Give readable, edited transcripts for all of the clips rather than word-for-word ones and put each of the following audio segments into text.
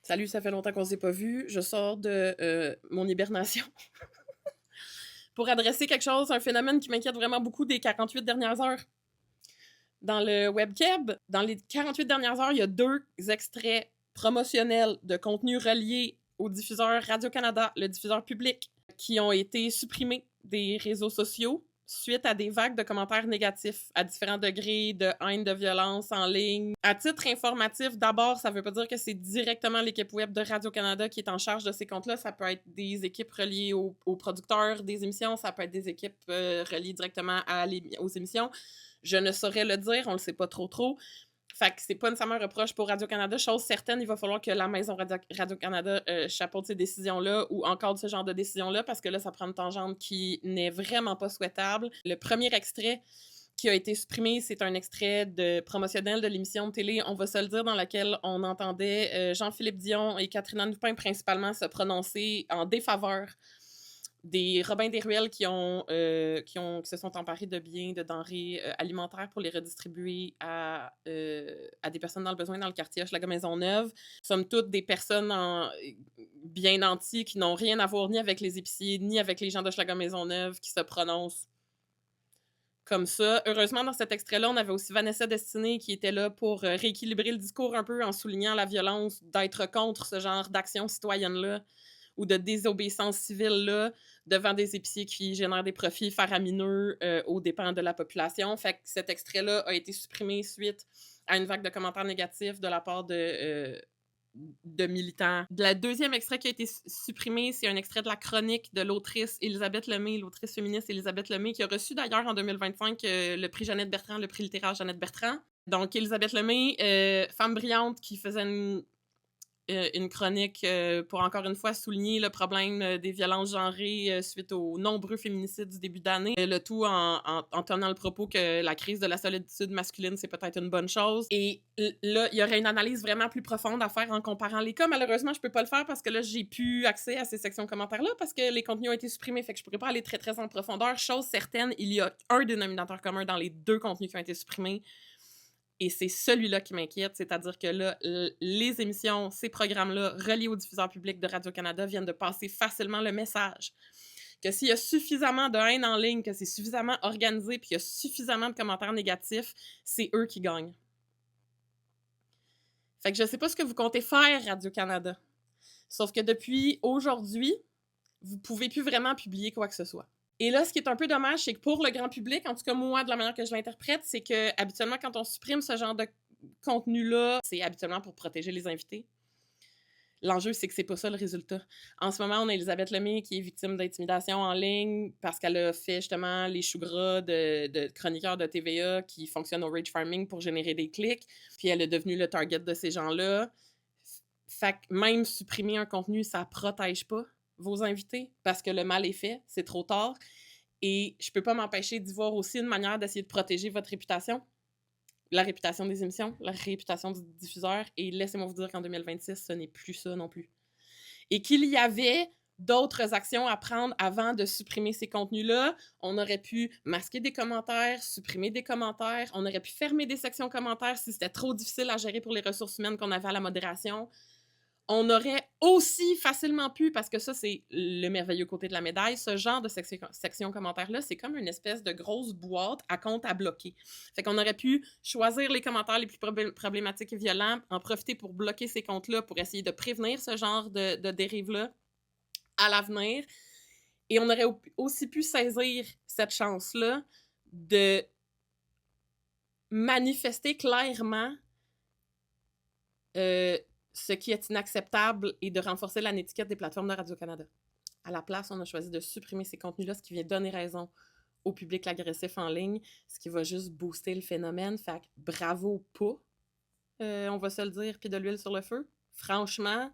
Salut, ça fait longtemps qu'on s'est pas vu. Je sors de mon hibernation pour adresser quelque chose, un phénomène qui m'inquiète vraiment beaucoup des 48 dernières heures. Dans le webcam, dans les 48 dernières heures, il y a 2 extraits promotionnels de contenu relié au diffuseur Radio-Canada, le diffuseur public, qui ont été supprimés des réseaux sociaux suite à des vagues de commentaires négatifs à différents degrés de haine, de violence en ligne. À titre informatif, d'abord, ça veut pas dire que c'est directement l'équipe web de Radio-Canada qui est en charge de ces comptes-là. Ça peut être des équipes reliées aux producteurs des émissions, ça peut être des équipes reliées directement aux émissions. Je ne saurais le dire, on le sait pas trop. Fait que c'est pas nécessairement un reproche pour Radio-Canada. Chose certaine, il va falloir que la maison Radio-Canada chapeaute ces décisions-là ou encadre ce genre de décisions-là parce que là, ça prend une tangente qui n'est vraiment pas souhaitable. Le premier extrait qui a été supprimé, c'est un extrait promotionnel de l'émission de télé, on va se le dire, dans laquelle on entendait Jean-Philippe Dion et Catherine Dupin principalement se prononcer en défaveur des Robins des Ruelles qui se sont emparés de biens, de denrées alimentaires pour les redistribuer à des personnes dans le besoin dans le quartier Hochelaga-Maisonneuve. Somme toute des personnes bien nantis qui n'ont rien à voir ni avec les épiciers, ni avec les gens d'Hochelaga-Maisonneuve qui se prononcent comme ça. Heureusement, dans cet extrait-là, on avait aussi Vanessa Destinée qui était là pour rééquilibrer le discours un peu en soulignant la violence d'être contre ce genre d'action citoyenne-là ou de désobéissance civile-là devant des épiciers qui génèrent des profits faramineux aux dépens de la population. Fait que cet extrait-là a été supprimé suite à une vague de commentaires négatifs de la part de militants. Le deuxième extrait qui a été supprimé, c'est un extrait de la chronique de l'autrice Élisabeth Lemay, l'autrice féministe Élisabeth Lemay, qui a reçu d'ailleurs en 2025 le prix Jeannette Bertrand, le prix littéraire Jeannette Bertrand. Donc, Élisabeth Lemay, femme brillante qui faisait une chronique pour encore une fois souligner le problème des violences genrées suite aux nombreux féminicides du début d'année. Le tout en tenant le propos que la crise de la solitude masculine, c'est peut-être une bonne chose. Et là, il y aurait une analyse vraiment plus profonde à faire en comparant les cas. Malheureusement, je peux pas le faire parce que là, j'ai plus accès à ces sections commentaires-là parce que les contenus ont été supprimés, fait que je pourrais pas aller très, très en profondeur. Chose certaine, il y a un dénominateur commun dans les 2 contenus qui ont été supprimés. Et c'est celui-là qui m'inquiète, c'est-à-dire que là, les émissions, ces programmes-là, reliés au diffuseur public de Radio-Canada, viennent de passer facilement le message que s'il y a suffisamment de haine en ligne, que c'est suffisamment organisé, puis qu'il y a suffisamment de commentaires négatifs, c'est eux qui gagnent. Fait que je sais pas ce que vous comptez faire, Radio-Canada. Sauf que depuis aujourd'hui, vous pouvez plus vraiment publier quoi que ce soit. Et là, ce qui est un peu dommage, c'est que pour le grand public, en tout cas moi, de la manière que je l'interprète, c'est que habituellement, quand on supprime ce genre de contenu-là, c'est habituellement pour protéger les invités. L'enjeu, c'est que c'est pas ça le résultat. En ce moment, on a Élisabeth Lemay qui est victime d'intimidation en ligne parce qu'elle a fait justement les choux gras de chroniqueurs de TVA qui fonctionnent au rage farming pour générer des clics. Puis elle est devenue le target de ces gens-là. Fait que même supprimer un contenu, ça protège pas vos invités parce que le mal est fait, c'est trop tard. Et je peux pas m'empêcher d'y voir aussi une manière d'essayer de protéger votre réputation, la réputation des émissions, la réputation du diffuseur. Et laissez-moi vous dire qu'en 2026, ce n'est plus ça non plus. Et qu'il y avait d'autres actions à prendre avant de supprimer ces contenus-là. On aurait pu masquer des commentaires, supprimer des commentaires, on aurait pu fermer des sections commentaires si c'était trop difficile à gérer pour les ressources humaines qu'on avait à la modération. On aurait aussi facilement pu, parce que ça, c'est le merveilleux côté de la médaille, ce genre de section commentaires-là, c'est comme une espèce de grosse boîte à compte à bloquer. Fait qu'on aurait pu choisir les commentaires les plus problématiques et violents, en profiter pour bloquer ces comptes-là, pour essayer de prévenir ce genre de dérive-là à l'avenir. Et on aurait aussi pu saisir cette chance-là de manifester clairement ce qui est inacceptable et de renforcer la netiquette des plateformes de Radio-Canada. À la place, on a choisi de supprimer ces contenus-là, ce qui vient donner raison au public agressif en ligne, ce qui va juste booster le phénomène. Fait que bravo pas, on va se le dire, puis de l'huile sur le feu. Franchement,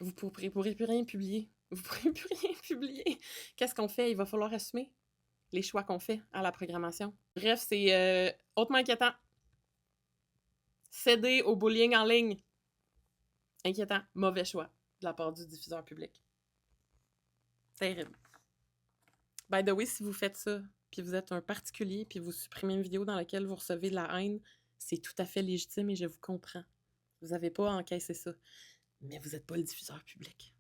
vous pourrez plus rien publier. Vous pourrez plus rien publier. Qu'est-ce qu'on fait? Il va falloir assumer les choix qu'on fait à la programmation. Bref, c'est hautement inquiétant. Céder au bullying en ligne. Inquiétant. Mauvais choix de la part du diffuseur public. Terrible. By the way, si vous faites ça, puis vous êtes un particulier, puis vous supprimez une vidéo dans laquelle vous recevez de la haine, c'est tout à fait légitime et je vous comprends. Vous n'avez pas encaissé ça. Mais vous n'êtes pas le diffuseur public.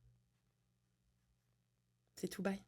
C'est tout bye.